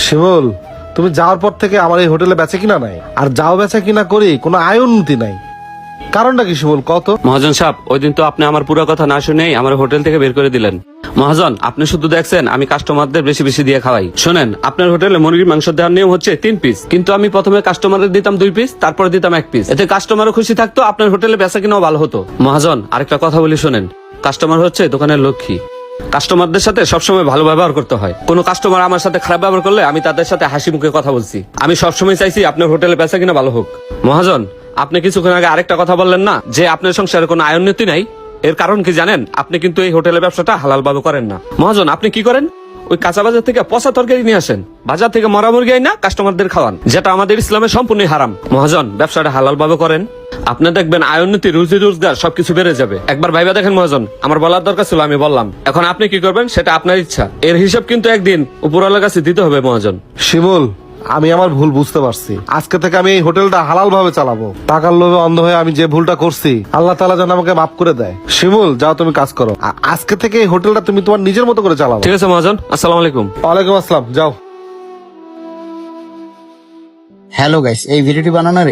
শিমুল, তুমি যাওয়ার পর থেকে আমার এই হোটেলে বেচা কিনা নাই, আর যাও বেচা কিনা করি কোনো আয় উন্নতি নাই। কারণটা কি শিমুল কত? মহাজন সাহেব, ওই দিন তো আপনি আমার পুরো কথা না শুনেই আমার হোটেল থেকে বের করে দিলেন। মহাজন, আপনি শুধু দেখছেন আমি কাস্টমারদের বেশি বেশি দিয়ে খাওয়াই। শোনেন, আপনার হোটেলে মুরগির মাংস দেওয়ার নিয়ম হচ্ছে 3 পিস, কিন্তু আমি প্রথমে কাস্টমারের দিতাম 2 পিস, তারপরে দিতাম 1 পিস। এতে কাস্টমারও খুশি থাকতো, আপনার হোটেলে বেচা কিনাও ভালো হতো। মহাজন, আরেকটা কথা বলি শোনেন, কাস্টমার হচ্ছে দোকানের লক্ষ্মী। কাস্টমারদের সাথে সবসময় ভালো ব্যবহার করতে হয়। কোনো কাস্টমার আমার সাথে খারাপ ব্যবহার করলে আমি তাদের সাথে হাসি মুখে কথা বলছি। আমি সবসময় চাইছি আপনার হোটেলে বেচা কিনা ভালো হোক। মহাজন, আপনি কিছুক্ষণ আগে আরেকটা কথা বললেন না যে আপনার সংসারে কোনো আয় উন্নতি নাই? এর কারণ কি জানেন? আপনি কিন্তু এই হোটেলের ব্যবসাটা হালাল ভাবে করেন না। মহাজন, আপনি কি করেন? ওই কাঁচা বাজার থেকে পচা তরকারি নিয়ে আসেন, বাজার থেকে মরা মুরগি আইনা কাস্টমারদের খাওয়ান, যেটা আমাদের ইসলামে সম্পূর্ণ হারাম। মহাজন, ব্যবসাটা হালাল ভাবে করেন, আপনি দেখবেন আয় উন্নতি, রুজি রোজগার সবকিছু বেড়ে যাবে। একবার ভাইবা দেখেন মহাজন, আমার বলার দরকার ছিল, আমি বললাম। এখন আপনি কি করবেন সেটা আপনার ইচ্ছা। এর হিসাব কিন্তু একদিন উপরওয়ালার কাছে দিতে হবে মহাজন। শিমুল, আমি আমার ভুল বুঝতে পারছি। আজকে থেকে আমি এই হোটেলটা হালাল ভাবে চালাবো। টাকার লোভে অন্ধ হয়ে আমি যে ভুলটা করছি, আল্লাহ তাআলা যেন আমাকে মাফ করে দেয়। শিমুল, যাও তুমি কাজ করো। আজকে থেকে এই হোটেলটা তুমি তোমার নিজের মতো করে চালাবো। ঠিক আছে মহাজন, আসসালামু আলাইকুম। ওয়ালাইকুম আসসালাম, যাও। হ্যালো গাইস, এই ভিডিওটি বানানোর